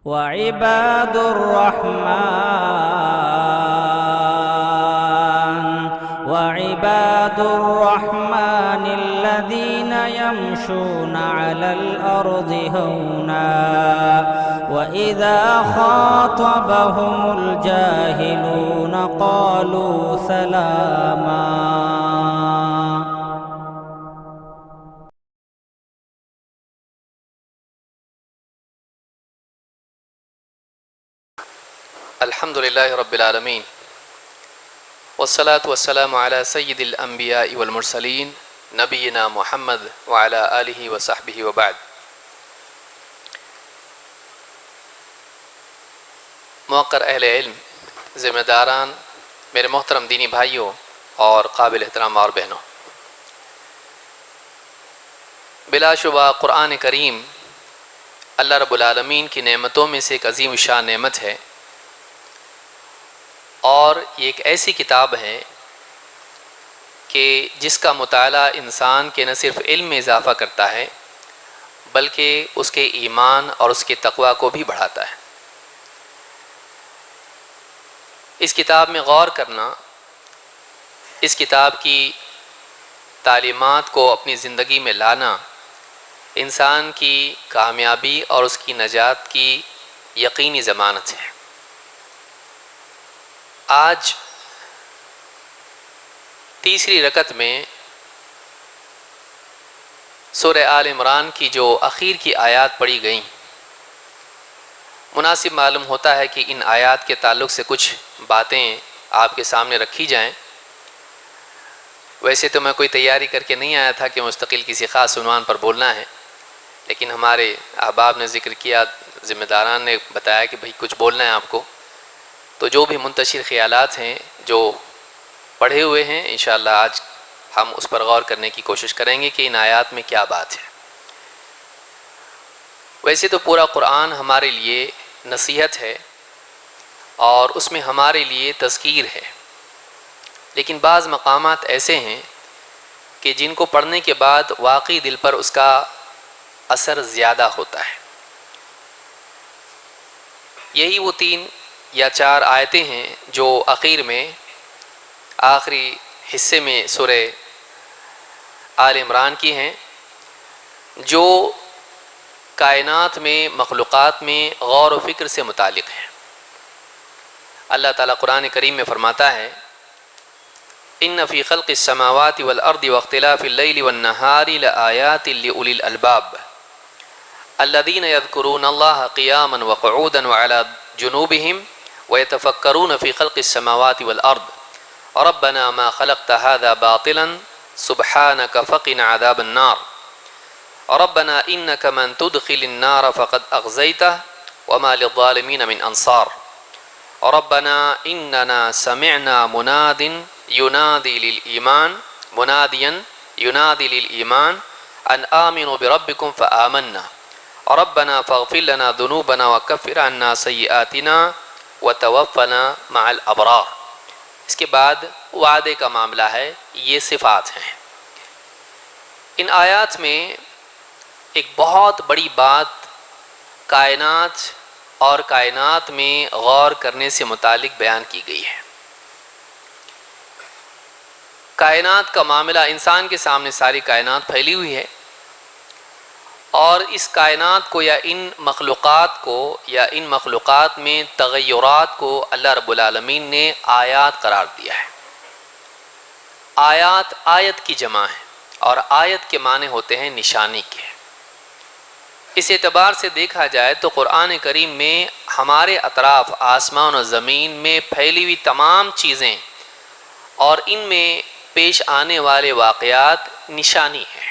وعباد الرحمن الذين يمشون على الأرض هونا وإذا خاطبهم الجاهلون قالوا سلاما. الحمد لله رب العالمين والصلاة والسلام على سيد الأنبياء والمرسلين نبينا محمد وعلى آله وصحبه وبعد. موقر اہل علم، ذمہ داران، میرے محترم دینی بھائیوں اور قابل احترام اور بہنوں، بلا شبہ قرآن کریم اللہ رب العالمین کی نعمتوں میں سے ایک عظیم شان نعمت ہے، اور یہ ایک ایسی کتاب ہے کہ جس کا مطالعہ انسان کے نہ صرف علم میں اضافہ کرتا ہے بلکہ اس کے ایمان اور اس کے تقوی کو بھی بڑھاتا ہے۔ اس کتاب میں غور کرنا، اس کتاب کی تعلیمات کو اپنی زندگی میں لانا انسان کی کامیابی اور اس کی نجات کی یقینی ضمانت ہے۔ آج تیسری رکعت میں سورہ آل عمران کی جو اخیر کی آیات پڑھی گئیں، مناسب معلوم ہوتا ہے کہ ان آیات کے تعلق سے کچھ باتیں آپ کے سامنے رکھی جائیں۔ ویسے تو میں کوئی تیاری کر کے نہیں آیا تھا کہ مستقل کسی خاص عنوان پر بولنا ہے، لیکن ہمارے احباب نے ذکر کیا، ذمہ داران نے بتایا کہ بھئی کچھ بولنا ہے آپ کو، تو جو بھی منتشر خیالات ہیں جو پڑھے ہوئے ہیں انشاءاللہ آج ہم اس پر غور کرنے کی کوشش کریں گے کہ ان آیات میں کیا بات ہے۔ ویسے تو پورا قرآن ہمارے لیے نصیحت ہے اور اس میں ہمارے لیے تذکیر ہے، لیکن بعض مقامات ایسے ہیں کہ جن کو پڑھنے کے بعد واقعی دل پر اس کا اثر زیادہ ہوتا ہے۔ یہی وہ 3 یا 4 آیتیں ہیں جو اخیر میں آخری حصے میں سورہ آل عمران کی ہیں، جو کائنات میں، مخلوقات میں غور و فکر سے متعلق ہیں۔ اللہ تعالیٰ قرآن کریم میں فرماتا ہے، ان فی خلق السماوات والارض واختلاف اللیل والنہار لآیات لأولی الالباب الذین یذکرون اللہ قیاما وقعودا وعلی جنوبہم ويتفكرون في خلق السماوات والأرض ربنا ما خلقت هذا باطلا سبحانك فقنا عذاب النار ربنا إنك من تدخل النار فقد أغزيته وما للظالمين من أنصار ربنا إننا سمعنا مناديا ينادي للإيمان أن آمنوا بربكم فآمنا ربنا فاغفر لنا ذنوبنا وكفر عنا سيئاتنا وتوفنا مع الابرار۔ اس کے بعد وعدے کا معاملہ ہے، یہ صفات ہیں۔ ان آیات میں ایک بہت بڑی بات کائنات اور کائنات میں غور کرنے سے متعلق بیان کی گئی ہے۔ کائنات کا معاملہ، انسان کے سامنے ساری کائنات پھیلی ہوئی ہے، اور اس کائنات کو یا ان مخلوقات میں تغیرات کو اللہ رب العالمین نے آیات قرار دیا ہے۔ آیت کی جمع ہے، اور آیت کے معنی ہوتے ہیں نشانی کے۔ اس اعتبار سے دیکھا جائے تو قرآن کریم میں ہمارے اطراف آسمان و زمین میں پھیلی ہوئی تمام چیزیں اور ان میں پیش آنے والے واقعات نشانی ہیں۔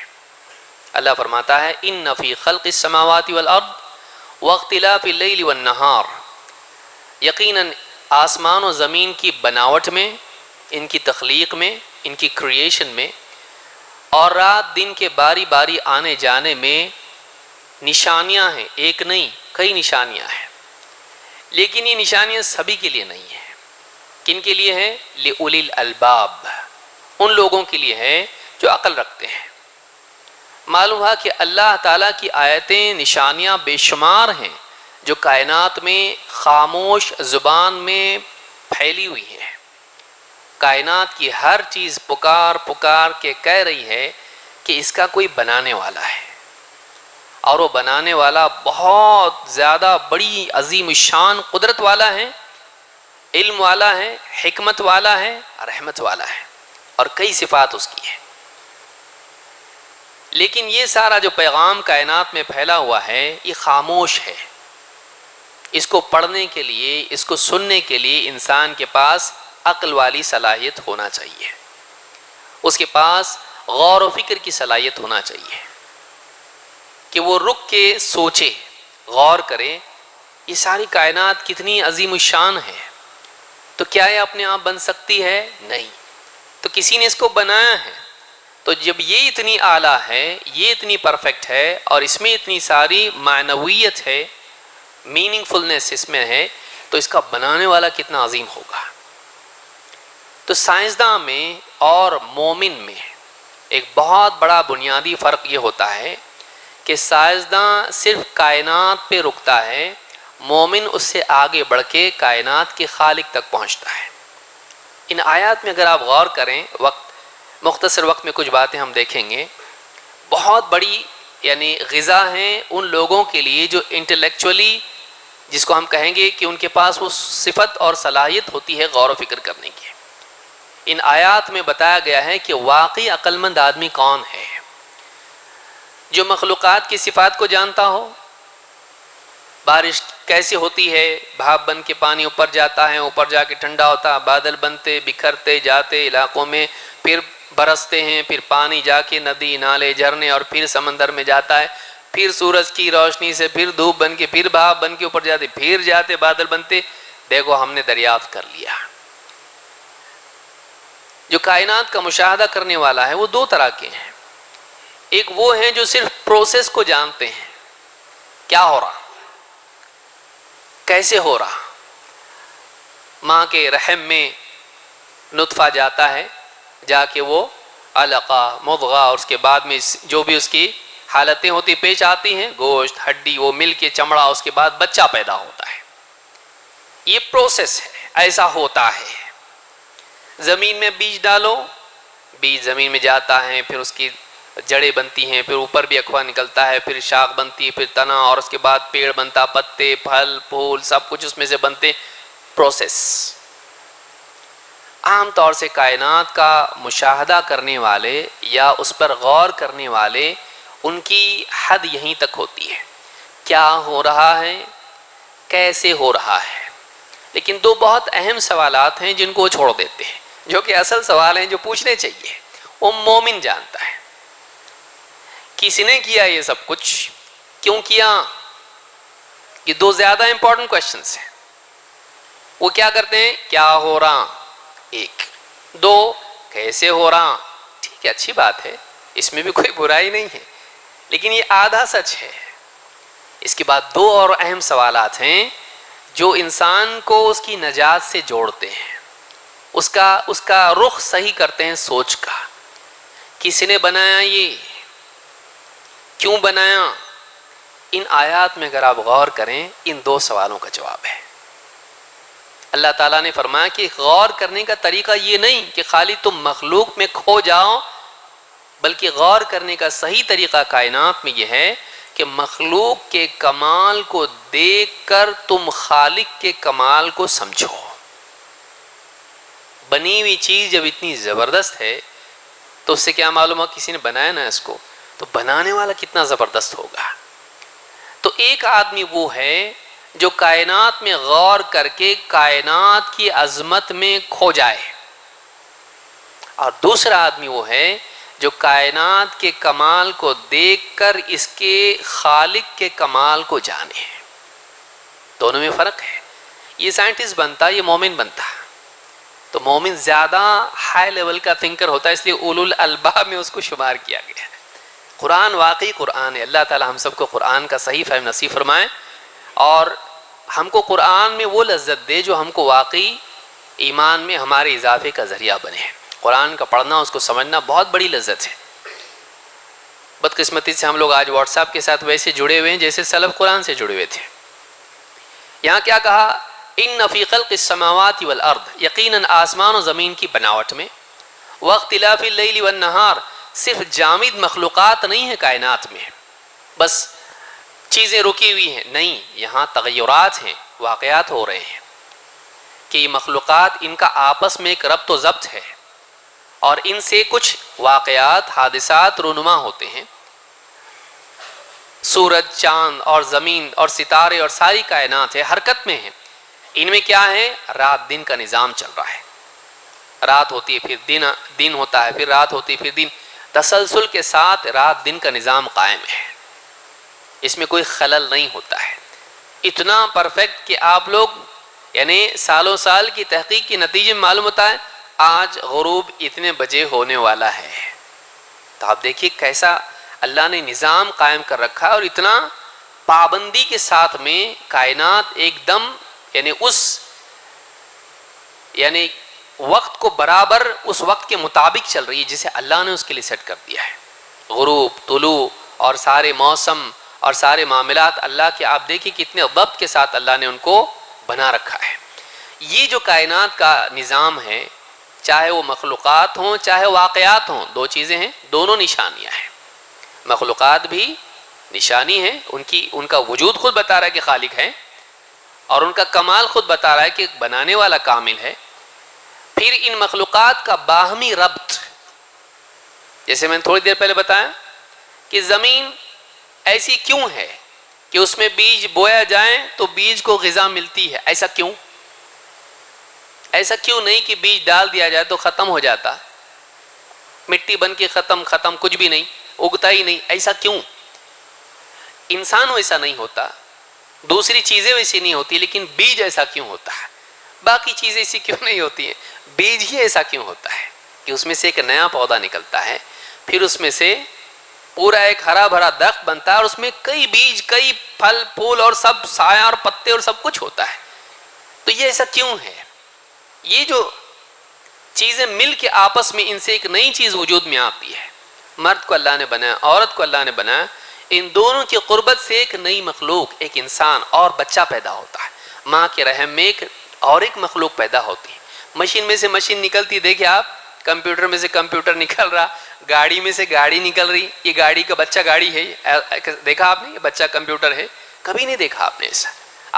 اللہ فرماتا ہے، ان فی خلق السماوات والارض واختلاف اللیل والنہار، یقیناً آسمان و زمین کی بناوٹ میں، ان کی تخلیق میں، ان کی کریشن میں، اور رات دن کے باری باری آنے جانے میں نشانیاں ہیں۔ ایک نہیں، کئی نشانیاں ہیں، لیکن یہ نشانیاں سبھی کے لیے نہیں ہیں۔ کن کے لیے ہیں؟ لِأُولِي الْأَلْبَابِ، ان لوگوں کے لیے ہے جو عقل رکھتے ہیں۔ معلوم ہوا کہ اللہ تعالیٰ کی آیتیں، نشانیاں بے شمار ہیں جو کائنات میں خاموش زبان میں پھیلی ہوئی ہے. کائنات کی ہر چیز پکار پکار کے کہہ رہی ہے کہ اس کا کوئی بنانے والا ہے، اور وہ بنانے والا بہت زیادہ بڑی عظیم الشان قدرت والا ہے، علم والا ہے، حکمت والا ہے، رحمت والا ہے، اور کئی صفات اس کی ہیں. لیکن یہ سارا جو پیغام کائنات میں پھیلا ہوا ہے یہ خاموش ہے. اس کو پڑھنے کے لیے، اس کو سننے کے لیے انسان کے پاس عقل والی صلاحیت ہونا چاہیے، اس کے پاس غور و فکر کی صلاحیت ہونا چاہیے کہ وہ رک کے سوچے، غور کرے یہ ساری کائنات کتنی عظیم الشان ہے. تو کیا یہ اپنے آپ بن سکتی ہے؟ نہیں. تو کسی نے اس کو بنایا ہے. تو جب یہ اتنی اعلیٰ ہے، یہ اتنی پرفیکٹ ہے، اور اس میں اتنی ساری معنویت ہے، میننگ فلنس اس میں ہے، تو اس کا بنانے والا کتنا عظیم ہوگا. تو سائنسداں میں اور مومن میں ایک بہت بڑا بنیادی فرق یہ ہوتا ہے کہ سائنسداں صرف کائنات پہ رکتا ہے، مومن اس سے آگے بڑھ کے کائنات کے خالق تک پہنچتا ہے. ان آیات میں اگر آپ غور کریں، مختصر وقت میں کچھ باتیں ہم دیکھیں گے. بہت بڑی یعنی غذا ہیں ان لوگوں کے لیے جو انٹلیکچولی، جس کو ہم کہیں گے کہ ان کے پاس وہ صفت اور صلاحیت ہوتی ہے غور و فکر کرنے کی. ان آیات میں بتایا گیا ہے کہ واقعی عقل مند آدمی کون ہے، جو مخلوقات کی صفات کو جانتا ہو. بارش کیسے ہوتی ہے؟ بھاپ بن کے پانی اوپر جاتا ہے، اوپر جا کے ٹھنڈا ہوتا، بادل بنتے بکھرتے جاتے علاقوں میں، پھر برستے ہیں، پھر پانی جا کے ندی نالے جھرنے اور پھر سمندر میں جاتا ہے، پھر سورج کی روشنی سے پھر دھوپ بن کے پھر بھاپ بن کے اوپر جاتے، پھر جاتے بادل بنتے. دیکھو ہم نے دریافت کر لیا. جو کائنات کا مشاہدہ کرنے والا ہے وہ دو طرح کے ہیں. ایک وہ ہیں جو صرف پروسیس کو جانتے ہیں، کیا ہو رہا، کیسے ہو رہا. ماں کے رحم میں نطفہ جاتا ہے، جا کے وہ علقہ، مضغہ، اور اس کے بعد میں جو بھی اس کی حالتیں ہوتی پیش آتی ہیں، گوشت، ہڈی، وہ مل کے چمڑا، اس کے بعد بچہ پیدا ہوتا ہے. یہ پروسیس ہے، ایسا ہوتا ہے. زمین میں بیج ڈالو، بیج زمین میں جاتا ہے، پھر اس کی جڑیں بنتی ہیں، پھر اوپر بھی اخوا نکلتا ہے، پھر شاخ بنتی ہے، پھر تنا، اور اس کے بعد پیڑ بنتا، پتے، پھل، پھول، سب کچھ اس میں سے بنتے. پروسیس. عام طور سے کائنات کا مشاہدہ کرنے والے یا اس پر غور کرنے والے، ان کی حد یہیں تک ہوتی ہے، کیا ہو رہا ہے، کیسے ہو رہا ہے. لیکن دو بہت اہم سوالات ہیں جن کو وہ چھوڑ دیتے ہیں، جو کہ اصل سوال ہیں جو پوچھنے چاہیے. وہ مومن جانتا ہے کس نے کیا یہ سب کچھ، کیوں کیا. یہ دو زیادہ امپورٹنٹ کوشچنس ہیں. وہ کیا کرتے ہیں؟ کیا ہو رہا، ایک. دو، کیسے ہو رہا. ٹھیک ہے، اچھی بات ہے، اس میں بھی کوئی برائی نہیں ہے، لیکن یہ آدھا سچ ہے. اس کے بعد دو اور اہم سوالات ہیں جو انسان کو اس کی نجات سے جوڑتے ہیں، اس کا رخ صحیح کرتے ہیں سوچ کا. کس نے بنایا، یہ کیوں بنایا. ان آیات میں اگر آپ غور کریں، ان دو سوالوں کا جواب ہے. اللہ تعالیٰ نے فرمایا کہ غور کرنے کا طریقہ یہ نہیں کہ خالی تم مخلوق میں کھو جاؤ، بلکہ غور کرنے کا صحیح طریقہ کائنات میں یہ ہے کہ مخلوق کے کمال کو دیکھ کر تم خالق کے کمال کو سمجھو. بنی ہوئی چیز جب اتنی زبردست ہے تو اس سے کیا معلوم ہو کسی نے بنایا نا اس کو، تو بنانے والا کتنا زبردست ہوگا. تو ایک آدمی وہ ہے جو کائنات میں غور کر کے کائنات کی عظمت میں کھو جائے، اور دوسرا آدمی وہ ہے جو کائنات کے کمال کو دیکھ کر اس کے خالق کے کمال کو جانے. دونوں میں فرق ہے. یہ سائنٹسٹ بنتا، یہ مومن بنتا. تو مومن زیادہ ہائی لیول کا تھنکر ہوتا ہے، اس لیے اولو الالباب میں اس کو شمار کیا گیا ہے. قرآن واقعی قرآن ہے. اللہ تعالی ہم سب کو قرآن کا صحیح فہم نصیب فرمائے، اور ہم کو قرآن میں وہ لذت دے جو ہم کو واقعی ایمان میں ہمارے اضافے کا ذریعہ بنے. قرآن کا پڑھنا، اس کو سمجھنا بہت بڑی لذت ہے. بدقسمتی سے ہم لوگ آج واٹس ایپ کے ساتھ ویسے جڑے ہوئے ہیں جیسے سلف قرآن سے جڑے ہوئے تھے. یہاں کیا کہا؟ ان فی خلق السماوات والارض، یقیناً آسمان و زمین کی بناوٹ میں، واختلاف اللیل والنہار، صرف جامد مخلوقات نہیں ہیں کائنات میں، بس چیزیں رکی ہوئی ہیں، نہیں، یہاں تغیرات ہیں، واقعات ہو رہے ہیں کہ یہ مخلوقات ان کا آپس میں ایک ربط و ضبط ہے، اور ان سے کچھ واقعات، حادثات رونما ہوتے ہیں۔ سورج، چاند اور زمین اور ستارے اور ساری کائنات ہے، حرکت میں ہیں۔ ان میں کیا ہے؟ رات دن کا نظام چل رہا ہے، رات ہوتی ہے پھر دن ہوتا ہے، پھر رات ہوتی ہے پھر دن، تسلسل کے ساتھ رات دن کا نظام قائم ہے، اس میں کوئی خلل نہیں ہوتا ہے، اتنا پرفیکٹ کہ آپ لوگ یعنی سالوں سال کی تحقیق کے نتیجے میں معلوم ہوتا ہے آج غروب اتنے بجے ہونے والا ہے۔ تو آپ دیکھیے کیسا اللہ نے نظام قائم کر رکھا ہے، اور اتنا پابندی کے ساتھ میں کائنات ایک دم یعنی وقت کو برابر اس وقت کے مطابق چل رہی ہے جسے اللہ نے اس کے لیے سیٹ کر دیا ہے۔ غروب، طلوع اور سارے موسم اور سارے معاملات اللہ کے، آپ دیکھیے کتنے ضبط کے ساتھ اللہ نے ان کو بنا رکھا ہے۔ یہ جو کائنات کا نظام ہے، چاہے وہ مخلوقات ہوں چاہے واقعات ہوں، دو چیزیں ہیں، دونوں نشانیاں ہیں۔ مخلوقات بھی نشانی ہے، ان کا وجود خود بتا رہا ہے کہ خالق ہے، اور ان کا کمال خود بتا رہا ہے کہ بنانے والا کامل ہے۔ پھر ان مخلوقات کا باہمی ربط، جیسے میں نے تھوڑی دیر پہلے بتایا کہ زمین ایسی کیوں ہے کہ اس میں بیج بویا جائے تو بیج کو غذا ملتی ہے، ایسا کیوں؟ ایسا کیوں نہیں کہ بیج ڈال دیا جائے تو ختم ہو جاتا، مٹی بن کے ختم کچھ بھی نہیں، اگتا ہی نہیں، ایسا کیوں؟ انسان ویسا نہیں ہوتا، دوسری چیزیں ویسی نہیں ہوتی، لیکن بیج ایسا کیوں ہوتا ہے؟ باقی چیزیں ایسی کیوں نہیں ہوتی ہیں، بیج ہی ایسا کیوں ہوتا ہے کہ اس میں سے ایک نیا پودا نکلتا ہے، پھر اس میں سے پورا ایک ہرا بھرا درخت بنتا ہے، اور اس میں کئی بیج، کئی پھل پھول اور سب سایہ اور پتے اور سب کچھ ہوتا ہے۔ تو یہ ایسا کیوں ہے؟ یہ جو چیزیں مل کے آپس میں ان سے ایک نئی چیز وجود میں آتی ہے، مرد کو اللہ نے بنایا، عورت کو اللہ نے بنایا، ان دونوں کی قربت سے ایک نئی مخلوق، ایک انسان اور بچہ پیدا ہوتا ہے، ماں کے رحم میں ایک اور ایک مخلوق پیدا ہوتی ہے، مشین میں سے مشین نکلتی، دیکھیں آپ، کمپیوٹر میں سے کمپیوٹر نکل رہا، گاڑی میں سے گاڑی نکل رہی، یہ گاڑی کا بچہ گاڑی ہے، دیکھا آپ نے؟ یہ بچہ کمپیوٹر ہے، کبھی نہیں دیکھا آپ نے ایسا۔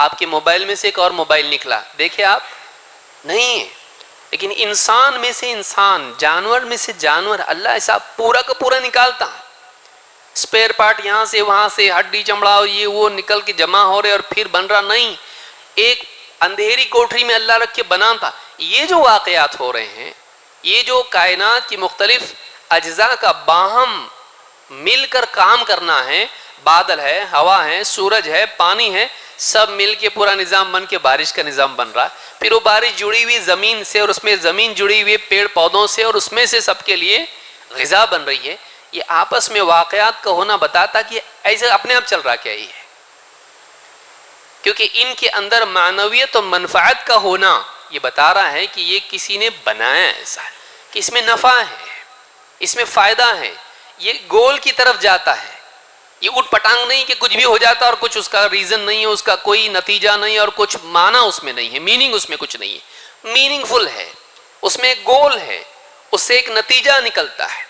آپ کے موبائل میں سے ایک اور موبائل نکلا، دیکھے آپ؟ نہیں۔ لیکن انسان میں سے انسان، جانور میں سے جانور، اللہ ایسا پورا کا پورا نکالتا، اسپیئر پارٹ یہاں سے وہاں سے، ہڈی چمڑا اور یہ وہ نکل کے جمع ہو رہے اور پھر بن رہا، نہیں، ایک اندھیری کوٹری میں اللہ رکھ کے بنا تھا۔ یہ جو واقعات ہو رہے ہیں، یہ جو کائنات کی مختلف اجزاء کا باہم مل کر کام کرنا ہے، بادل ہے، ہوا ہے، سورج ہے، پانی ہے، سب مل کے پورا نظام بن کے بارش کا نظام بن رہا ہے، پھر وہ بارش جڑی ہوئی زمین سے، اور اس میں زمین جڑی ہوئی پیڑ پودوں سے، اور اس میں سے سب کے لیے غذا بن رہی ہے۔ یہ آپس میں واقعات کا ہونا بتاتا کہ ایسے اپنے آپ چل رہا کیا ہی ہے، کیونکہ ان کے اندر معنویت و منفعت کا ہونا یہ بتا رہا ہے کہ یہ کسی نے بنایا ایسا ہے کہ اس میں نفع ہے، اس میں فائدہ ہے، یہ گول کی طرف جاتا ہے، یہ اٹھ پٹانگ نہیں کہ کچھ بھی ہو جاتا اور کچھ اس کا ریزن نہیں ہے، اس کا کوئی نتیجہ نہیں اور کچھ معنی اس میں نہیں ہے، میننگ اس میں کچھ نہیں ہے، میننگ فل ہے، اس میں ایک گول ہے، اس سے ایک نتیجہ نکلتا ہے۔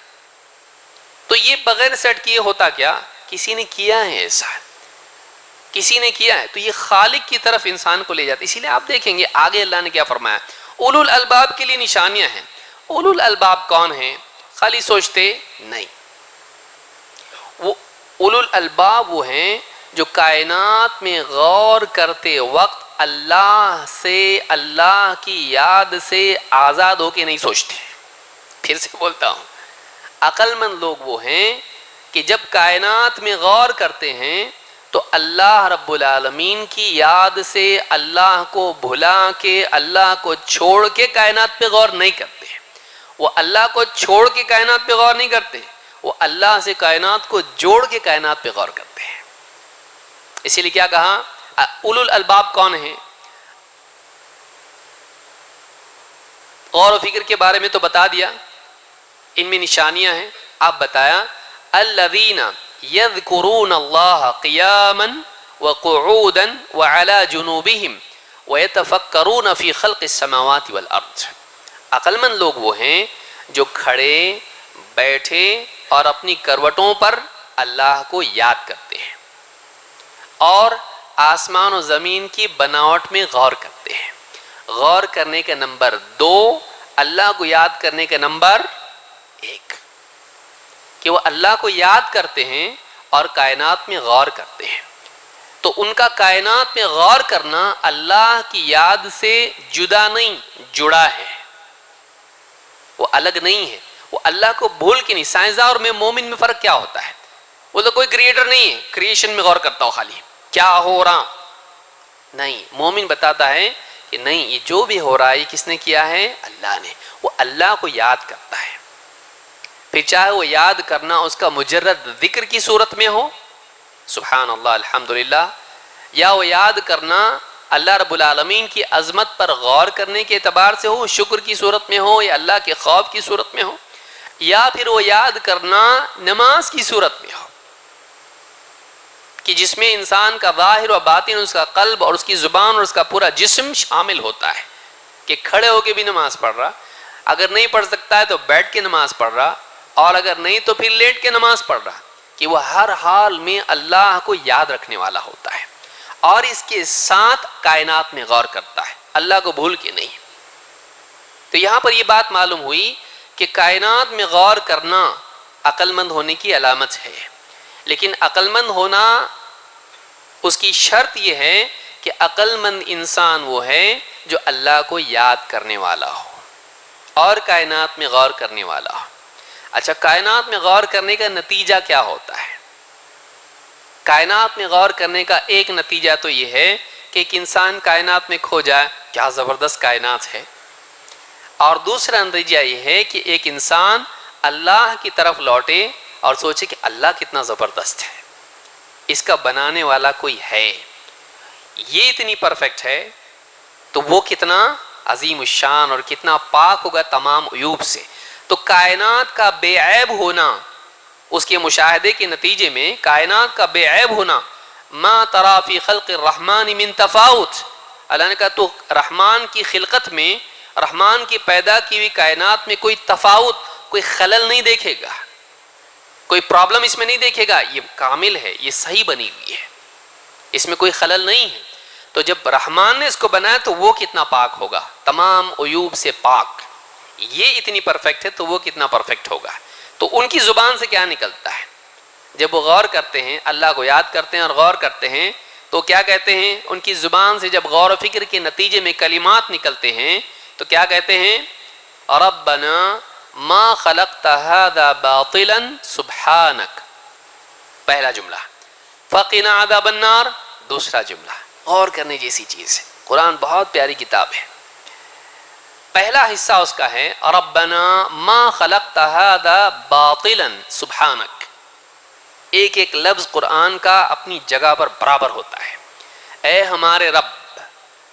تو یہ بغیر سیٹ کیے ہوتا کیا؟ کسی نے کیا ہے ایسا، کسی نے کیا ہے، تو یہ خالق کی طرف انسان کو لے جاتا ہے۔ اسی لیے آپ دیکھیں گے آگے اللہ نے کیا فرمایا، اولو الالباب کے لیے نشانیاں ہیں۔ اولو الالباب کون ہیں؟ خالی سوچتے نہیں، وہ اولو الالباب وہ ہیں جو کائنات میں غور کرتے وقت اللہ سے، اللہ کی یاد سے آزاد ہو کے نہیں سوچتے۔ پھر سے بولتا ہوں، عقل مند لوگ وہ ہیں کہ جب کائنات میں غور کرتے ہیں تو اللہ رب العالمین کی یاد سے، اللہ کو بھلا کے، اللہ کو چھوڑ کے کائنات پہ غور نہیں کرتے۔ وہ اللہ کو چھوڑ کے کائنات پہ غور نہیں کرتے، وہ اللہ سے کائنات کو جوڑ کے کائنات پہ غور کرتے ہیں۔ اسی لیے کیا کہا، اولو الالباب کون ہیں؟ غور و فکر کے بارے میں تو بتا دیا، ان میں نشانیاں ہیں۔ آپ بتایا الذین یذکرون اللہ قیاما وقعودا وعلى جنوبهم ويتفكرون في خلق السماوات والارض. عقل مند لوگ وہ ہیں جو کھڑے بیٹھے اور اپنی کروٹوں پر اللہ کو یاد کرتے ہیں اور آسمان و زمین کی بناوٹ میں غور کرتے ہیں. غور کرنے کا نمبر 2، اللہ کو یاد کرنے کا نمبر 1، کہ وہ اللہ کو یاد کرتے ہیں اور کائنات میں غور کرتے ہیں. تو ان کا کائنات میں غور کرنا اللہ کی یاد سے جدا نہیں، جڑا ہے، وہ الگ نہیں ہے. وہ اللہ کو بھول کے نہیں. سائنسداں اور مومن میں فرق کیا ہوتا ہے؟ وہ تو کوئی کریٹر نہیں ہے کریشن میں غور کرتا ہو خالی کیا ہو رہا، نہیں. مومن بتاتا ہے کہ نہیں، یہ جو بھی ہو رہا ہے یہ کس نے کیا ہے؟ اللہ نے. وہ اللہ کو یاد کرتا ہے. پھر چاہے وہ یاد کرنا اس کا مجرد ذکر کی صورت میں ہو، سبحان اللہ الحمدللہ، یا وہ یاد کرنا اللہ رب العالمین کی عظمت پر غور کرنے کے اعتبار سے ہو، شکر کی صورت میں ہو، یا اللہ کے خوف کی صورت میں ہو، یا پھر وہ یاد کرنا نماز کی صورت میں ہو کہ جس میں انسان کا ظاہر و باطن، اس کا قلب اور اس کی زبان اور اس کا پورا جسم شامل ہوتا ہے، کہ کھڑے ہو کے بھی نماز پڑھ رہا، اگر نہیں پڑھ سکتا ہے تو بیٹھ کے نماز پڑھ رہا، اور اگر نہیں تو پھر لیٹ کے نماز پڑھ رہا، کہ وہ ہر حال میں اللہ کو یاد رکھنے والا ہوتا ہے اور اس کے ساتھ کائنات میں غور کرتا ہے، اللہ کو بھول کے نہیں. تو یہاں پر یہ بات معلوم ہوئی کہ کائنات میں غور کرنا عقل مند ہونے کی علامت ہے. لیکن عقل مند ہونا اس کی شرط یہ ہے کہ عقل مند انسان وہ ہے جو اللہ کو یاد کرنے والا ہو اور کائنات میں غور کرنے والا ہو. اچھا، کائنات میں غور کرنے کا نتیجہ کیا ہوتا ہے؟ کائنات میں غور کرنے کا ایک نتیجہ تو یہ ہے کہ ایک انسان کائنات میں کھو جائے، کیا زبردست کائنات ہے، اور دوسرا نتیجہ یہ ہے کہ ایک انسان اللہ کی طرف لوٹے اور سوچے کہ اللہ کتنا زبردست ہے، اس کا بنانے والا کوئی ہے، یہ اتنی پرفیکٹ ہے تو وہ کتنا عظیم الشان اور کتنا پاک ہوگا تمام عیوب سے. تو کائنات کا بے عیب ہونا، اس کے مشاہدے کے نتیجے میں کائنات کا بے عیب ہونا، ما ترا فی خلق الرحمن من تفاوت، اللہ نے کہا تو رحمان کی خلقت میں، رحمان کی پیدا کی ہوئی کائنات میں کوئی تفاوت، کوئی خلل نہیں دیکھے گا، کوئی پرابلم اس میں نہیں دیکھے گا، یہ کامل ہے، یہ صحیح بنی ہوئی ہے، اس میں کوئی خلل نہیں ہے. تو جب رحمان نے اس کو بنایا تو وہ کتنا پاک ہوگا، تمام عیوب سے پاک، یہ اتنی پرفیکٹ ہے تو وہ کتنا پرفیکٹ ہوگا. تو ان کی زبان سے کیا نکلتا ہے جب وہ غور کرتے ہیں، اللہ کو یاد کرتے ہیں اور غور کرتے ہیں، تو کیا کہتے ہیں؟ ان کی زبان سے جب غور و فکر کے نتیجے میں کلمات نکلتے ہیں تو کیا کہتے ہیں؟ ربنا ما خلقت هذا باطلا سبحانک، پہلا جملہ. فقنا عذاب النار، دوسرا جملہ. غور کرنے جیسی چیز ہے. قرآن بہت پیاری کتاب ہے. پہلا حصہ اس کا ہے ربنا ما خلقت هذا باطلا سبحانک. ایک ایک لفظ قرآن کا اپنی جگہ پر برابر ہوتا ہے. اے ہمارے رب.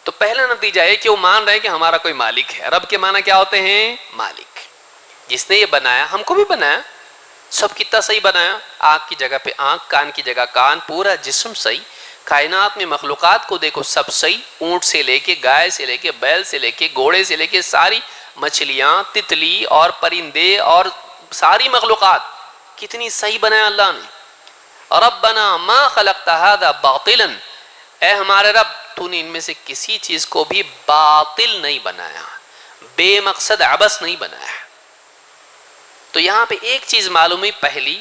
تو پہلا نتیجہ ہے کہ وہ مان رہے ہیں کہ ہمارا کوئی مالک ہے. رب کے معنی کیا ہوتے ہیں؟ مالک. جس نے یہ بنایا، ہم کو بھی بنایا، سب کتنا صحیح بنایا، آنکھ کی جگہ پہ آنکھ، کان کی جگہ کان، پورا جسم صحیح. کائنات میں مخلوقات کو دیکھو سب صحیح، اونٹ سے لے کے، گائے سے لے کے، بیل سے لے کے، گھوڑے سے لے کے، ساری مچھلیاں، تتلی اور پرندے اور ساری مخلوقات کتنی صحیح بنایا اللہ نے. ربنا ما خلقت هذا باطلا، اے ہمارے رب تو نے ان میں سے کسی چیز کو بھی باطل نہیں بنایا، بے مقصد عبث نہیں بنایا. تو یہاں پہ ایک چیز معلوم ہوئی پہلی،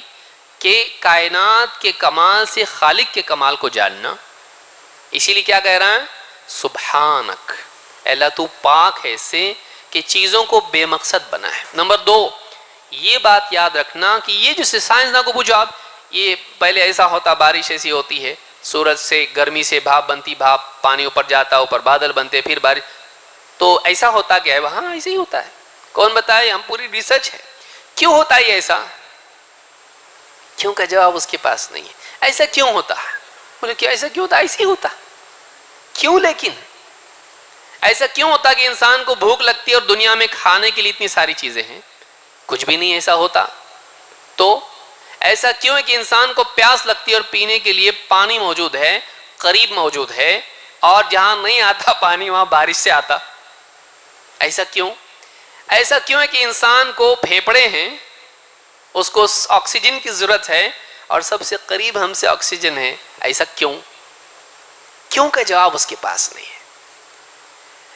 کہ کائنات کے کمال سے خالق کے کمال کو جاننا. اسی لیے کیا کہہ رہا ہے؟ سبحانک، اللہ تو پاک ہے اس سے کہ چیزوں کو بے مقصد بنا ہے. نمبر 2، یہ بات یاد رکھنا کہ یہ جو سائنسداں کو پوچھو آپ، یہ پہلے ایسا ہوتا، بارش ایسی ہوتی ہے، سورج سے گرمی سے بھاپ بنتی، بھاپ پانی اوپر جاتا، اوپر بادل بنتے، پھر بارش، تو ایسا ہوتا کیا ہے؟ ہاں ایسے ہی ہوتا ہے. کون بتائے؟ ہم پوری ریسرچ ہے. کیوں ہوتا ہے یہ ایسا؟ کیوں کا جواب اس کے پاس نہیں ہے. ایسا کیوں ہوتا ہے؟ بولے کہ ایسا کیوں ہوتا؟ ایسے ہی ہوتا. کیوں؟ لیکن ایسا کیوں ہوتا کہ انسان کو بھوک لگتی ہے اور دنیا میں کھانے کے لیے اتنی ساری چیزیں ہیں، کچھ بھی نہیں ایسا ہوتا؟ تو ایسا کیوں ہے کہ انسان کو پیاس لگتی ہے اور پینے کے لیے پانی موجود ہے، قریب موجود ہے، اور جہاں نہیں آتا پانی وہاں بارش سے آتا. ایسا کیوں؟ ایسا کیوں ہے کہ انسان کو پھیپھڑے ہیں، اس کو آکسیجن کی ضرورت ہے، اور سب سے قریب ہم سے آکسیجن ہے. ایسا کیوں؟ کیوں کا جواب اس کے پاس نہیں ہے.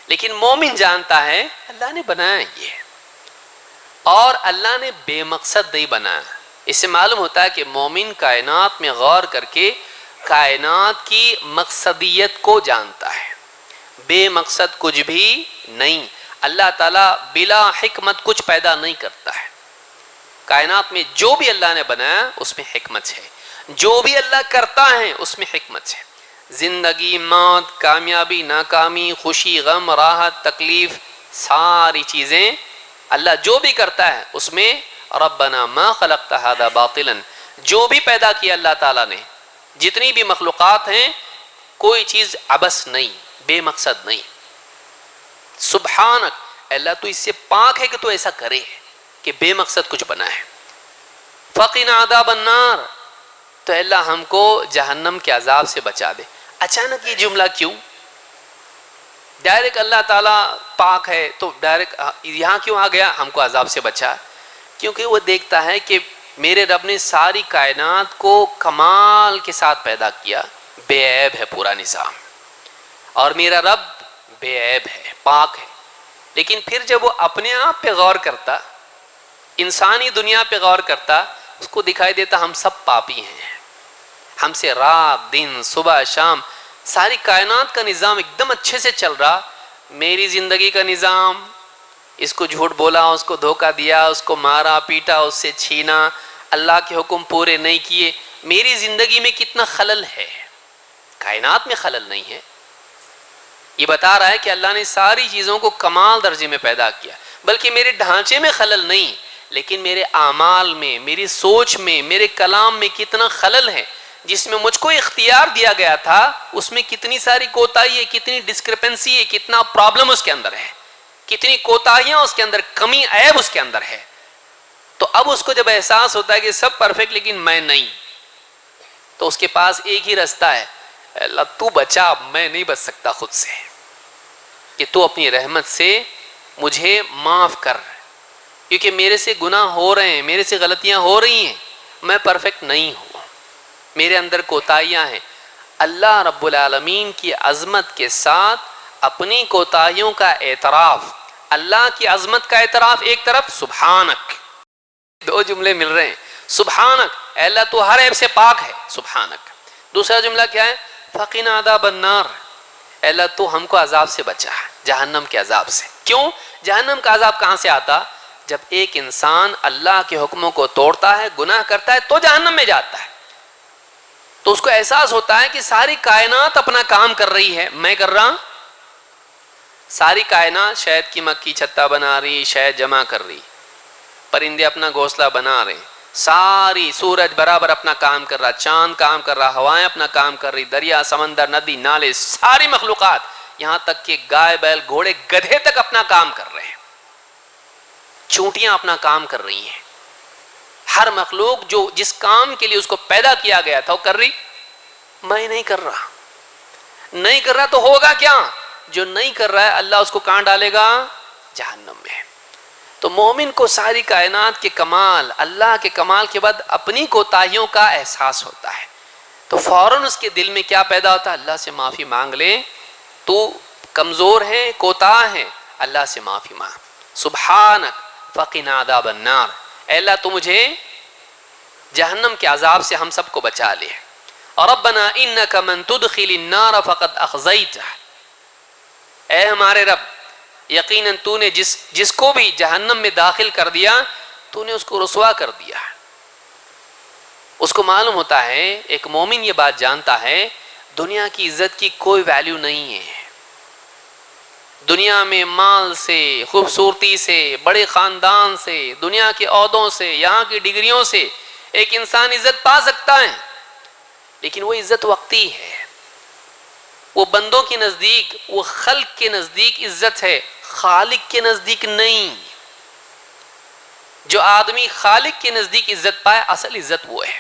لیکن مومن جانتا ہے اللہ نے بنایا یہ، اور اللہ نے بے مقصد نہیں بنایا. اس سے معلوم ہوتا ہے کہ مومن کائنات میں غور کر کے کائنات کی مقصدیت کو جانتا ہے. بے مقصد کچھ بھی نہیں. اللہ تعالیٰ بلا حکمت کچھ پیدا نہیں کرتا ہے. کائنات میں جو بھی اللہ نے بنایا اس میں حکمت ہے، جو بھی اللہ کرتا ہے اس میں حکمت ہے. زندگی، موت، کامیابی، ناکامی، خوشی، غم، راحت، تکلیف، ساری چیزیں اللہ جو بھی کرتا ہے اس میں ربنا ما خلقت هذا باطلا، جو بھی پیدا کیا اللہ تعالیٰ نے، جتنی بھی مخلوقات ہیں، کوئی چیز عبث نہیں، بے مقصد نہیں. سبحانک، اللہ تو اس سے پاک ہے کہ تو ایسا کرے کہ بے مقصد کچھ بنا ہے. فقنا عذاب النار، تو اللہ ہم کو جہنم کے عذاب سے بچا دے. اچانک یہ جملہ کیوں؟ ڈائریکٹ اللہ تعالیٰ پاک ہے تو ڈائریکٹ یہاں کیوں آ گیا ہم کو عذاب سے بچا؟ کیونکہ وہ دیکھتا ہے کہ میرے رب نے ساری کائنات کو کمال کے ساتھ پیدا کیا، بے عیب ہے پورا نظام، اور میرا رب بے عیب ہے، پاک ہے. لیکن پھر جب وہ اپنے آپ پہ غور کرتا، انسانی دنیا پہ غور کرتا، اس کو دکھائی دیتا ہم سب پاپی ہیں. ہم سے رات دن صبح شام ساری کائنات کا نظام ایک دم اچھے سے چل رہا، میری زندگی کا نظام، اس کو جھوٹ بولا، اس کو دھوکہ دیا، اس کو مارا پیٹا، اس سے چھینا، اللہ کے حکم پورے نہیں کیے. میری زندگی میں کتنا خلل ہے، کائنات میں خلل نہیں ہے. یہ بتا رہا ہے کہ اللہ نے ساری چیزوں کو کمال درجے میں پیدا کیا، بلکہ میرے ڈھانچے میں خلل نہیں، لیکن میرے اعمال میں، میری سوچ میں، میرے کلام میں کتنا خلل ہے. جس میں مجھ کو اختیار دیا گیا تھا اس میں کتنی ساری کوتاہی ہے، کتنی ڈسکرپنسی ہے، کتنا پرابلم اس کے اندر ہے، کتنی کوتاہیاں اس کے اندر، کمی عیب اس کے اندر ہے. تو اب اس کو جب احساس ہوتا ہے کہ سب پرفیکٹ لیکن میں نہیں، تو اس کے پاس ایک ہی راستہ ہے، اللہ تو بچا، میں نہیں بچ سکتا خود سے، کہ تو اپنی رحمت سے مجھے معاف کر، کیونکہ میرے سے گناہ ہو رہے ہیں، میرے سے غلطیاں ہو رہی ہیں، میں پرفیکٹ نہیں ہوں، میرے اندر کوتاہیاں ہیں. اللہ رب العالمین کی عظمت کے ساتھ اپنی کوتاہیوں کا اعتراف، اللہ کی عظمت کا اعتراف ایک طرف، سبحانک، دو جملے مل رہے ہیں. سبحانک، اے اللہ تو ہر عیب سے پاک ہے، سبحانک. دوسرا جملہ کیا ہے؟ فقنا عذاب النار، اے اللہ تو ہم کو عذاب سے بچا، جہنم کے عذاب سے. کیوں؟ جہنم کا عذاب کہاں سے آتا؟ جب ایک انسان اللہ کے حکموں کو توڑتا ہے، گناہ کرتا ہے، تو جہنم میں جاتا ہے. تو اس کو احساس ہوتا ہے کہ ساری کائنات اپنا کام کر رہی ہے، میں کر رہا، ساری کائنات شہد کی مکھی چھتا بنا رہی، شہد جمع کر رہی، پرندے اپنا گھونسلہ بنا رہے، ساری سورج برابر اپنا کام کر رہا، چاند کام کر رہا، ہوائیں اپنا کام کر رہی، دریا، سمندر، ندی، نالے، ساری مخلوقات، یہاں تک کہ گائے، بیل، گھوڑے، گدھے تک اپنا کام کر رہے ہیں، چونٹیاں اپنا کام کر رہی ہیں. ہر مخلوق جو جس کام کے لیے اس کو پیدا کیا گیا تھا وہ کر رہی. میں نہیں کر رہا، نہیں کر رہا تو ہوگا کیا؟ جو نہیں کر رہا ہے اللہ اس کو کہاں ڈالے گا؟ جہنم میں. تو مومن کو ساری کائنات کے کمال، اللہ کے کمال کے بعد اپنی کوتاہیوں کا احساس ہوتا ہے، تو فوراً اس کے دل میں کیا پیدا ہوتا ہے؟ اللہ سے معافی مانگ لے، تو کمزور ہے، کوتاہ ہے، اللہ سے معافی مانگ. سبحانک فقنا عذاب النار، اے اللہ تو مجھے جہنم کے عذاب سے ہم سب کو بچا لے. ربنا انک من تدخل النار فقد اخزیتہ، اے ہمارے رب یقیناً تو نے جس کو بھی جہنم میں داخل کر دیا تو نے اس کو رسوا کر دیا. اس کو معلوم ہوتا ہے، ایک مومن یہ بات جانتا ہے، دنیا کی عزت کی کوئی ویلیو نہیں ہے. دنیا میں مال سے، خوبصورتی سے، بڑے خاندان سے، دنیا کے عہدوں سے، یہاں کی ڈگریوں سے ایک انسان عزت پا سکتا ہے، لیکن وہ عزت وقتی ہے. وہ بندوں کے نزدیک، وہ خلق کے نزدیک عزت ہے، خالق کے نزدیک نہیں. جو آدمی خالق کے نزدیک عزت پائے، اصل عزت وہ ہے.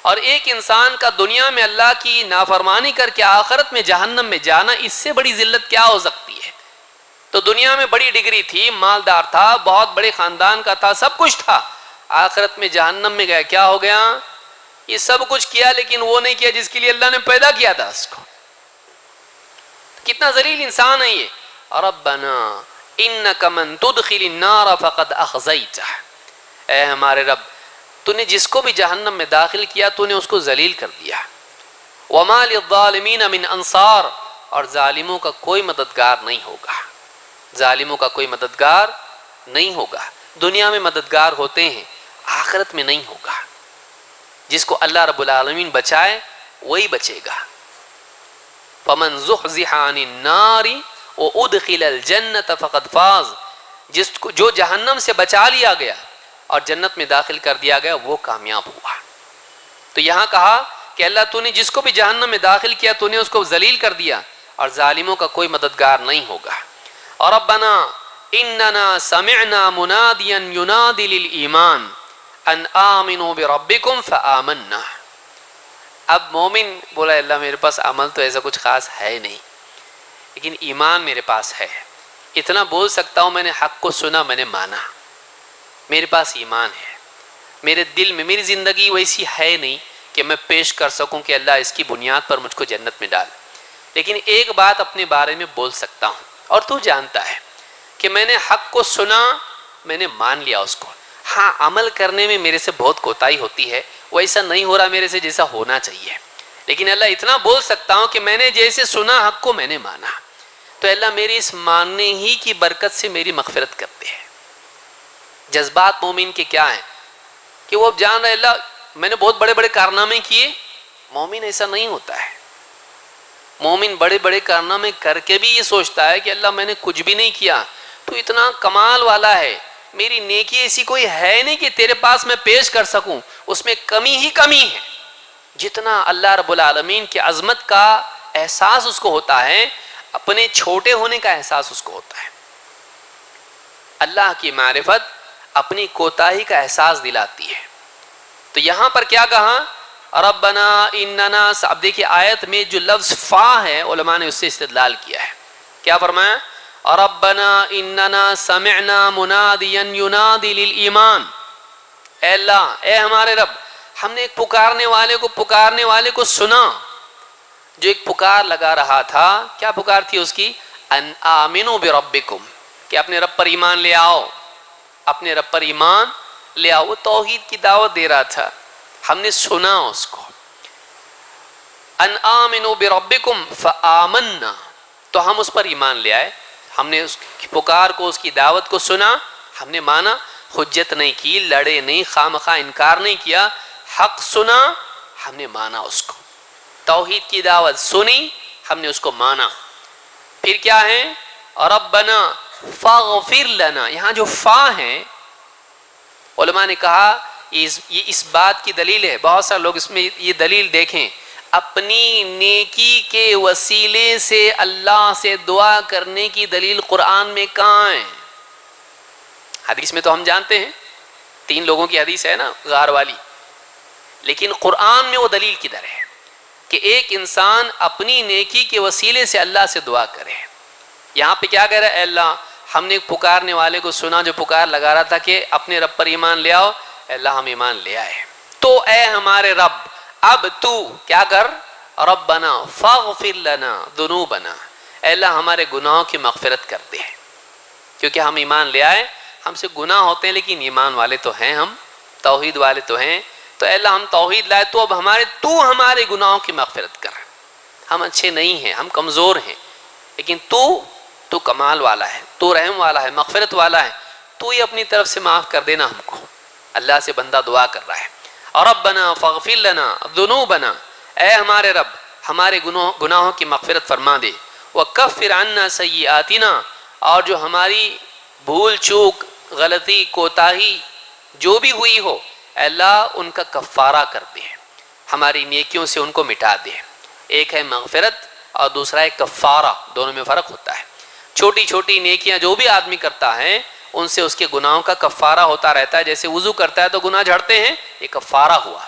اور ایک انسان کا دنیا میں اللہ کی نافرمانی کر کے آخرت میں جہنم میں جانا، اس سے بڑی ذلت کیا ہو سکتی ہے؟ تو دنیا میں بڑی ڈگری تھی، مالدار تھا، بہت بڑے خاندان کا تھا، سب کچھ تھا، آخرت میں جہنم میں گیا، کیا ہو گیا؟ یہ سب کچھ کیا لیکن وہ نہیں کیا جس کے لیے اللہ نے پیدا کیا تھا اس کو۔ کتنا ذلیل انسان ہے یہ۔ ربنا انک من تدخل النار فقد اخزیتہ، اے ہمارے رب تو نے جس کو بھی جہنم میں داخل کیا تو نے اس کو ذلیل کر دیا۔ وما للظالمین من انصار، اور ظالموں کا کوئی مددگار نہیں ہوگا، ظالموں کا کوئی مددگار نہیں ہوگا۔ دنیا میں مددگار ہوتے ہیں، آخرت میں نہیں ہوگا۔ جس کو اللہ رب العالمین بچائے وہی بچے گا۔ فمن زحزح عن النار وادخل الجنۃ فقد فاز، جس کو جو جہنم سے بچا لیا گیا اور جنت میں داخل کر دیا گیا وہ کامیاب ہوا۔ تو یہاں کہا کہ اللہ تو نے جس کو بھی جہنم میں داخل کیا تو نے اس کو ذلیل کر دیا، اور ظالموں کا کوئی مددگار نہیں ہوگا۔ اور ربنا اننا سمعنا منادیا ینادی للایمان ان آمنوا بربکم فآمنا۔ اب مومن بولا اللہ میرے پاس عمل تو ایسا کچھ خاص ہے نہیں، لیکن ایمان میرے پاس ہے، اتنا بول سکتا ہوں میں نے حق کو سنا، میں نے مانا، میرے پاس ایمان ہے، میرے دل میں میری زندگی ویسی ہے نہیں کہ میں پیش کر سکوں کہ اللہ اس کی بنیاد پر مجھ کو جنت میں ڈال، لیکن ایک بات اپنے بارے میں بول سکتا ہوں، اور تو جانتا ہے کہ میں نے حق کو سنا، میں نے مان لیا اس کو۔ ہاں عمل کرنے میں میرے سے بہت کوتاہی ہوتی ہے، ویسا نہیں ہو رہا میرے سے جیسا ہونا چاہیے، لیکن اللہ اتنا بول سکتا ہوں کہ میں نے جیسے سنا حق کو میں نے مانا، تو اللہ میری اس ماننے ہی کی برکت سے میری مغفرت کرتے ہیں۔ جذبات مومن کے کیا ہیں کہ وہ اب جان رہے اللہ میں نے بہت بڑے بڑے کارنامے کیے، مومن ایسا نہیں ہوتا ہے۔ مومن بڑے بڑے کارنامے کر کے بھی یہ سوچتا ہے کہ اللہ میں نے کچھ بھی نہیں کیا، تو اتنا کمال والا ہے، میری نیکی ایسی کوئی ہے نہیں کہ تیرے پاس میں پیش کر سکوں، اس میں کمی ہی کمی ہے۔ جتنا اللہ رب العالمین کی عظمت کا احساس اس کو ہوتا ہے، اپنے چھوٹے ہونے کا احساس اس کو ہوتا ہے۔ اللہ کی معرفت اپنی کوتاہی کا احساس دلاتی ہے۔ تو یہاں پر کیا کہا؟ ربنا اننا، اب دیکھیے آیت میں جو لفظ فا ہے علماء نے اس سے استدلال کیا ہے، کیا فرمایا؟ ربنا اننا سمعنا منادیا ینادی للایمان، اے اللہ اے ہمارے رب ہم نے ایک پکارنے والے کو سنا، جو ایک پکار لگا رہا تھا۔ کیا پکار تھی اس کی؟ ان آمنوا بربکم، کہ اپنے رب پر ایمان لے آؤ، اپنے رب پر ایمان لے آؤ۔ وہ توحید کی دعوت دے رہا تھا، ہم نے سنا اس کو۔ ان آمنوا بربکم فآمنا، تو ہم اس پر ایمان لے آئے، ہم نے اس کی پکار کو، اس کی دعوت کو سنا، ہم نے مانا، حجت نہیں کی، لڑے نہیں، خامخواہ انکار نہیں کیا، حق سنا، ہم نے مانا اس کو، توحید کی دعوت سنی، ہم نے اس کو مانا۔ پھر کیا ہے؟ ربنا فاغفر لنا، یہاں جو فا ہے علماء نے کہا یہ اس بات کی دلیل ہے، بہت سارے لوگ اس میں یہ دلیل دیکھیں، اپنی نیکی کے وسیلے سے اللہ سے دعا کرنے کی دلیل قرآن میں کہاں ہے؟ حدیث میں تو ہم جانتے ہیں، 3 لوگوں کی حدیث ہے نا غار والی، لیکن قرآن میں وہ دلیل کدھر ہے کہ ایک انسان اپنی نیکی کے وسیلے سے اللہ سے دعا کرے؟ یہاں پہ کیا کہہ رہا ہے؟ اے اللہ ہم نے پکارنے والے کو سنا جو پکار لگا رہا تھا کہ اپنے رب پر ایمان لے آؤ، اے اللہ ہم ایمان لے آئے، تو اے ہمارے رب اب تو کیا کر؟ ربنا فاغفر لنا ذنوبنا، اے اللہ ہمارے گناہوں کی مغفرت کر دے، کیونکہ ہم ایمان لے آئے، ہم سے گناہ ہوتے ہیں لیکن ایمان والے تو ہیں، ہم توحید والے تو ہیں، تو اے اللہ ہم توحید لائے، تو اب ہمارے گناہوں کی مغفرت کر، ہم اچھے نہیں ہیں، ہم کمزور ہیں، لیکن تو کمال والا ہے، تو رحم والا ہے، مغفرت والا ہے، تو ہی اپنی طرف سے معاف کر دینا ہم کو۔ اللہ سے بندہ دعا کر رہا ہے، ربنا فاغفر لنا ذنوبنا، اے ہمارے رب ہمارے گناہوں کی مغفرت فرما دے، وکفر عنا سیئاتنا، اور جو ہماری بھول چوک غلطی کوتاہی جو بھی ہوئی ہو اے اللہ ان کا کفارہ کر دے، ہماری نیکیوں سے ان کو مٹا دے۔ ایک ہے مغفرت اور دوسرا ہے کفارہ، دونوں میں فرق ہوتا ہے۔ چھوٹی چھوٹی نیکیاں جو بھی آدمی کرتا ہے ان سے اس کے گناہوں کا کفارہ ہوتا رہتا ہے، جیسے وضو کرتا ہے تو گناہ جھڑتے ہیں، یہ کفارہ ہوا۔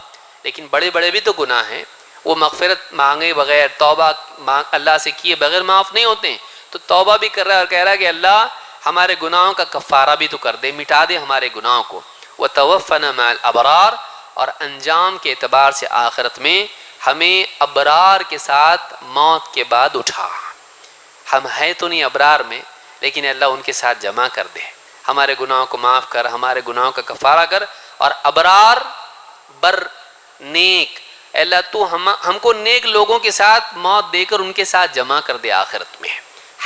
لیکن بڑے بڑے بھی تو گناہ ہیں، وہ مغفرت مانگے بغیر، توبہ اللہ سے کیے بغیر معاف نہیں ہوتے ہیں۔ تو توبہ بھی کر رہا ہے اور کہہ رہا ہے کہ اللہ ہمارے گناہوں کا کفارہ بھی تو کر دے، مٹا دے ہمارے گناہوں کو۔ وَتَوَفَّنَا مَعَ الْأَبْرَارِ، اور انجام کے اعتبار سے آخرت میں ہمیں ابرار کے ساتھ موت کے بعد اٹھا۔ ہم ہیں تو نہیں ابرار میں، لیکن اللہ ان کے ساتھ جمع کر دے، ہمارے گناہوں کو معاف کر، ہمارے گناہوں کا کفارہ کر، اور ابرار بر نیک، اللہ تو ہم کو نیک لوگوں کے ساتھ موت دے کر ان کے ساتھ جمع کر دے آخرت میں،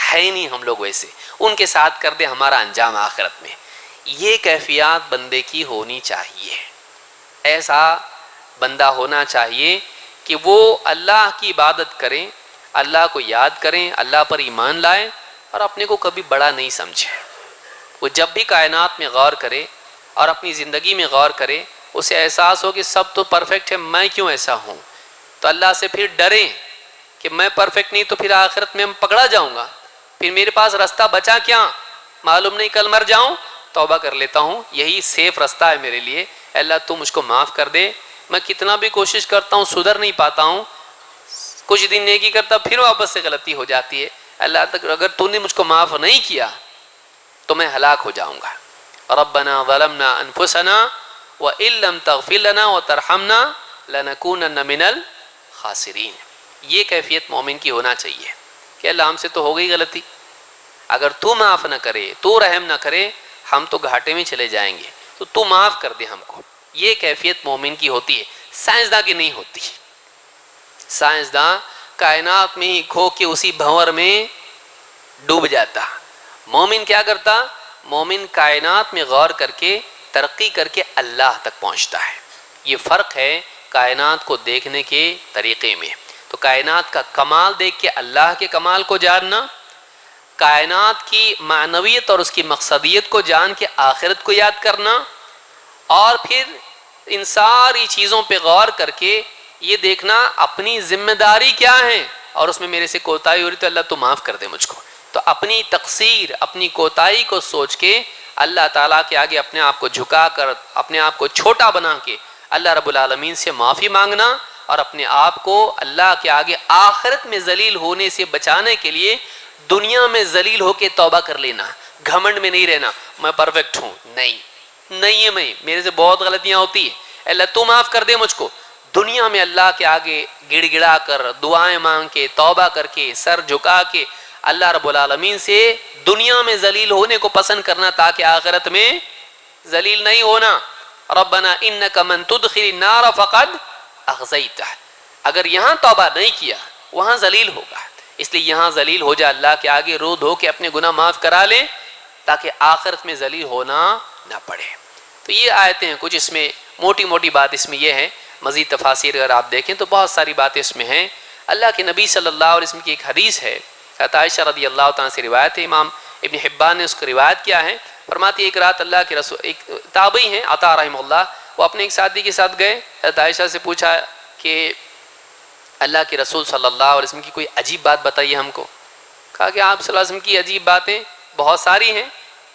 ہے نہیں ہم لوگ ویسے، ان کے ساتھ کر دے ہمارا انجام آخرت میں۔ یہ کیفیات بندے کی ہونی چاہیے، ایسا بندہ ہونا چاہیے کہ وہ اللہ کی عبادت کریں، اللہ کو یاد کریں، اللہ پر ایمان لائیں، اور اپنے کو کبھی بڑا نہیں سمجھے۔ وہ جب بھی کائنات میں غور کرے اور اپنی زندگی میں غور کرے، اسے احساس ہو کہ سب تو پرفیکٹ ہے، میں کیوں ایسا ہوں؟ تو اللہ سے پھر ڈریں کہ میں پرفیکٹ نہیں تو پھر آخرت میں پکڑا جاؤں گا، پھر میرے پاس رستہ بچا کیا؟ معلوم نہیں کل مر جاؤں، توبہ کر لیتا ہوں، یہی سیف رستہ ہے میرے لیے۔ اللہ تو مجھ کو معاف کر دے، میں کتنا بھی کوشش کرتا ہوں سدھر نہیں پاتا ہوں، کچھ دن نیکی کرتا پھر واپس سے غلطی ہو جاتی ہے۔ اللہ تک اگر تو نے مجھ کو معاف نہیں کیا تو میں ہلاک ہو جاؤں گا۔ ربنا ظلمنا انفسنا وان لم تغفر لنا وترحمنا لنکونن من الخاسرین۔ یہ کیفیت مومن کی ہونا چاہیے کہ اللہ ہم سے تو ہو گئی غلطی، اگر تو معاف نہ کرے، تو رحم نہ کرے، ہم تو گھاٹے میں چلے جائیں گے، تو معاف کر دے ہم کو۔ یہ کیفیت مومن کی ہوتی ہے، سائنسداں کی نہیں ہوتی۔ سائنسداں کائنات میں ہی کھو کے اسی بھنور میں ڈوب جاتا۔ مومن کیا کرتا؟ مومن کائنات میں غور کر کے ترقی کر کے اللہ تک پہنچتا ہے۔ یہ فرق ہے کائنات کو دیکھنے کے طریقے میں۔ تو کائنات کا کمال دیکھ کے اللہ کے کمال کو جاننا، کائنات کی معنویت اور اس کی مقصدیت کو جان کے آخرت کو یاد کرنا، اور پھر ان ساری چیزوں پہ غور کر کے یہ دیکھنا اپنی ذمہ داری کیا ہے، اور اس میں میرے سے کوتاہی ہو رہی تو اللہ تو معاف کر دے مجھ کو۔ تو اپنی تقصیر، اپنی کوتاہی کو سوچ کے اللہ تعالیٰ کے آگے اپنے آپ کو جھکا کر، اپنے آپ کو چھوٹا بنا کے اللہ رب العالمین سے معافی مانگنا، اور اپنے آپ کو اللہ کے آگے آخرت میں ذلیل ہونے سے بچانے کے لیے دنیا میں ذلیل ہو کے توبہ کر لینا۔ گھمنڈ میں نہیں رہنا میں پرفیکٹ ہوں، نہیں ہے، میں میرے سے بہت غلطیاں ہوتی ہیں، اللہ تو معاف کر دے مجھ کو۔ دنیا میں اللہ کے آگے گڑ گڑا کر، دعائیں مانگ کے، توبہ کر کے، سر جھکا کے اللہ رب العالمین سے دنیا میں ذلیل ہونے کو پسند کرنا، تاکہ آخرت میں ذلیل نہیں ہونا۔ ربنا انک من تدخل النار فقد اخزیتہ، اگر یہاں توبہ نہیں کیا وہاں ذلیل ہوگا، اس لیے یہاں ذلیل ہو جا، اللہ کے آگے رو دھو کے اپنے گناہ معاف کرا لیں، تاکہ آخرت میں ذلیل ہونا نہ پڑے۔ تو یہ آیتیں ہیں کچھ، اس میں موٹی موٹی بات اس میں یہ ہے، مزید تفاسیر اگر آپ دیکھیں تو بہت ساری باتیں اس میں ہیں۔ اللہ کے نبی صلی اللہ علیہ وسلم کی ایک حدیث ہے، حضرت عائشہ رضی اللہ تعالیٰ سے روایت ہے، امام ابن حبان نے اس کو روایت کیا ہے، فرماتی ایک رات اللہ کے رسول، ایک تابعی ہیں عطا رحمہ اللہ، وہ اپنے ایک ساتھی کے ساتھ گئے، حضرت عائشہ سے پوچھا کہ اللہ کے رسول صلی اللہ علیہ وسلم کی کوئی عجیب بات بتائیے ہم کو۔ کہا کہ آپ صلی اللہ علیہ وسلم کی عجیب باتیں بہت ساری ہیں،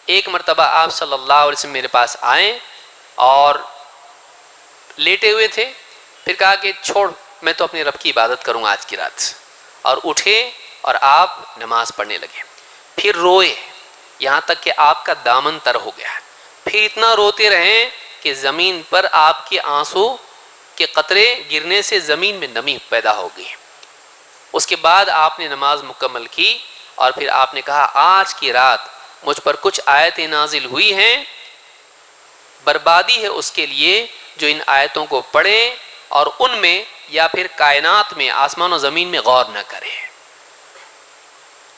ایک مرتبہ آپ صلی اللہ علیہ وسلم میرے پاس آئیں اور لیٹے ہوئے تھے، پھر کہا کہ چھوڑ میں تو اپنے رب کی عبادت کروں آج کی رات، اور اٹھے اور آپ نماز پڑھنے لگے، پھر روئے یہاں تک کہ آپ کا دامن تر ہو گیا، پھر اتنا روتے رہے کہ زمین پر آپ کے آنسو کے قطرے گرنے سے زمین میں نمی پیدا ہو گئی۔ اس کے بعد آپ نے نماز مکمل کی، اور پھر آپ نے کہا آج کی رات مجھ پر کچھ آیتیں نازل ہوئی ہیں، بربادی ہے اس کے لیے جو ان آیتوں کو پڑھے اور ان میں یا پھر کائنات میں آسمان و زمین میں غور نہ کرے۔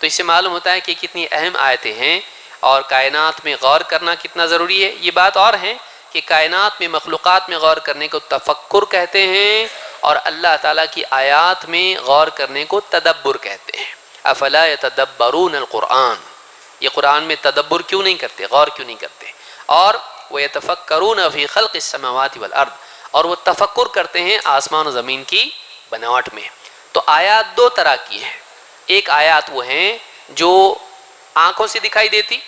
تو اس سے معلوم ہوتا ہے کہ کتنی اہم آیتیں ہیں، اور کائنات میں غور کرنا کتنا ضروری ہے۔ یہ بات اور ہے کہ کائنات میں مخلوقات میں غور کرنے کو تفکر کہتے ہیں، اور اللہ تعالیٰ کی آیات میں غور کرنے کو تدبر کہتے ہیں۔ افلا یتدبرون القرآن، یہ قرآن میں تدبر کیوں نہیں کرتے، غور کیوں نہیں کرتے؟ اور وَيَتَفَكَّرُونَ فِي خَلْقِ السَّمَاوَاتِ وَالْأَرْضِ، اور وہ تفکر کرتے ہیں آسمان و زمین کی بناوٹ میں۔ تو آیات دو طرح کی ہیں، ایک آیات وہ ہیں جو آنکھوں سے دکھائی دیتی،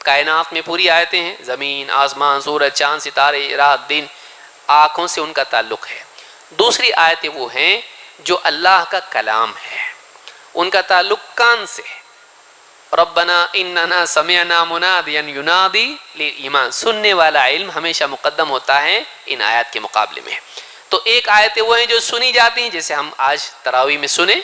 کائنات میں پوری آیتیں ہیں، زمین، آسمان، سورج، چاند، ستارے، رات، دن، آنکھوں سے ان کا تعلق ہے۔ دوسری آیتیں وہ ہیں جو اللہ کا کلام ہے، ان کا تعلق کان سے ہے۔ ربنا اننا سمعنا منادیا ینادی للایمان، سننے والا علم ہمیشہ مقدم ہوتا ہے ان آیات کے مقابلے میں۔ تو ایک آیتیں وہ ہیں جو سنی جاتی ہیں، جیسے ہم آج تراویح میں سنے،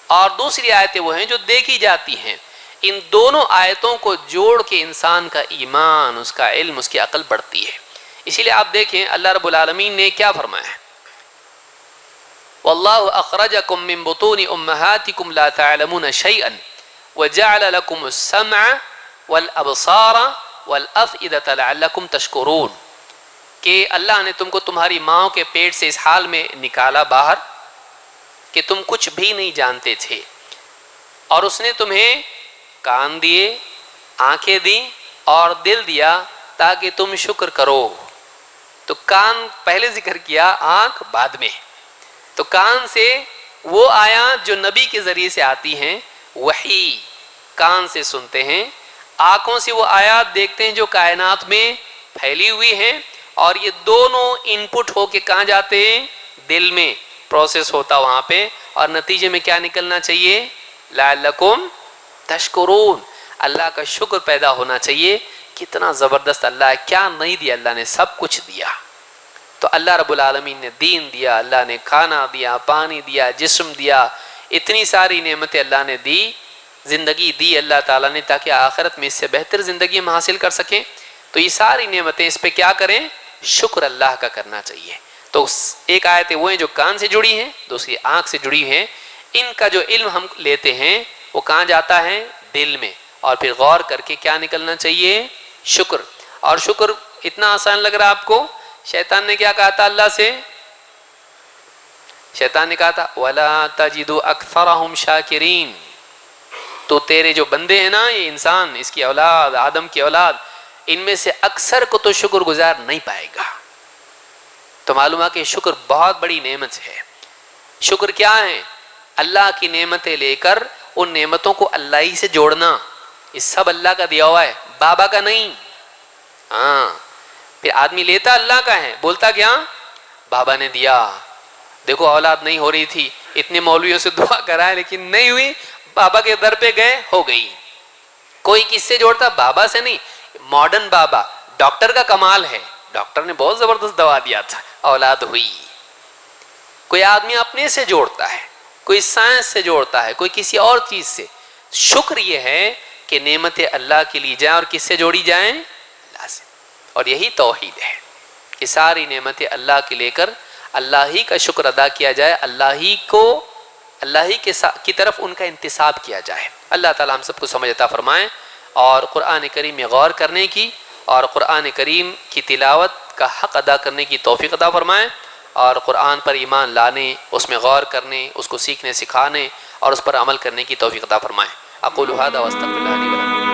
اور دوسری آیتیں وہ ہیں جو دیکھی جاتی ہیں۔ ان دونوں آیتوں کو جوڑ کے انسان کا ایمان، اس کا علم، اس کی عقل بڑھتی ہے۔ اسی لیے آپ دیکھیں اللہ رب العالمین نے کیا فرمایا ہے، واللہ اخرجکم من بطون امہاتکم لا تعلمون شیئا وجعل لکم السمع والابصار والافئدۃ لعلکم تشکرون، کہ اللہ نے تم کو تمہاری ماں کے پیٹ سے اس حال میں نکالا باہر کہ تم کچھ بھی نہیں جانتے تھے، اور اس نے تمہیں کان دیے، آنکھیں دی اور دل دیا تاکہ تم شکر کرو۔ تو کان پہلے ذکر کیا، آنکھ بعد میں۔ تو کان سے وہ آیات جو نبی کے ذریعے سے آتی ہیں، وحی کان سے سنتے ہیں، آنکھوں سے وہ آیات دیکھتے ہیں جو کائنات میں پھیلی ہوئی ہیں، اور یہ دونوں ان پٹ ہو کے کہاں جاتے ہیں، دل میں پروسیس ہوتا وہاں پہ، اور نتیجے میں کیا نکلنا چاہیے، لعلکم تشکرون، اللہ کا شکر پیدا ہونا چاہیے۔ کتنا زبردست اللہ ہے، کیا نہیں دیا اللہ نے، سب کچھ دیا۔ تو اللہ رب العالمین نے دین دیا، اللہ نے کھانا دیا، پانی دیا، جسم دیا، اتنی ساری نعمتیں اللہ نے دی، زندگی دی اللہ تعالیٰ نے تاکہ آخرت میں اس سے بہتر زندگی ہم حاصل کر سکیں۔ تو یہ ساری نعمتیں، اس پہ کیا کریں، شکر اللہ کا کرنا چاہیے۔ تو ایک آیتیں وہ ہیں جو کان سے جڑی ہیں، دوسری آنکھ سے جڑی ہیں۔ ان کا جو علم ہم لیتے ہیں وہ کہاں جاتا ہے، دل میں، اور پھر غور کر کے کیا نکلنا چاہیے، شکر۔ اور شکر اتنا آسان لگ رہا آپ کو، شیطان نے کیا کہا تھا اللہ سے، شیطان نے کہا تھا وَلَا تَجِدُ أَكْثَرَهُمْ شَاكِرِينَ، تو تیرے جو بندے ہیں نا، یہ انسان، اس کی اولاد، آدم کی اولاد، ان میں سے اکثر کو تو شکر گزار نہیں پائے گا۔ تو معلوم ہے کہ شکر بہت بڑی نعمت ہے۔ شکر کیا ہے، اللہ کی نعمتیں لے کر ان نعمتوں کو اللہ ہی سے جوڑنا، یہ سب اللہ کا دیا ہوا ہے، بابا کا نہیں۔ ہاں، پھر آدمی لیتا اللہ کا ہے، بولتا کیا، بابا نے دیا، دیکھو اولاد نہیں ہو رہی تھی، اتنے مولویوں سے دعا کرائے لیکن نہیں ہوئی، بابا کے در پہ گئے، ہو گئی۔ کوئی کس سے جوڑتا، بابا سے نہیں۔ ماڈرن بابا، ڈاکٹر کا کمال ہے، ڈاکٹر نے بہت زبردست دوا دیا تھا، اولاد ہوئی۔ کوئی آدمی اپنے سے جوڑتا ہے، کوئی سائنس سے جوڑتا ہے، کوئی کسی اور چیز سے۔ شکر یہ ہے کہ نعمتیں اللہ کے لیے جائیں، اور کس سے جوڑی جائیں، اللہ سے۔ اور یہی توحید ہے کہ ساری نعمتیں اللہ کے لے کر اللہ ہی کا شکر ادا کیا جائے، اللہ ہی کی طرف ان کا انتساب کیا جائے۔ اللہ تعالیٰ ہم سب کو سمجھ عطا فرمائے، اور قرآن کریم میں غور کرنے کی اور قرآن کریم کی تلاوت کا حق ادا کرنے کی توفیق عطا فرمائے، اور قرآن پر ایمان لانے، اس میں غور کرنے، اس کو سیکھنے سکھانے اور اس پر عمل کرنے کی توفیق عطا فرمائے۔ اقول ھذا واستغفر اللہ لی ولکم۔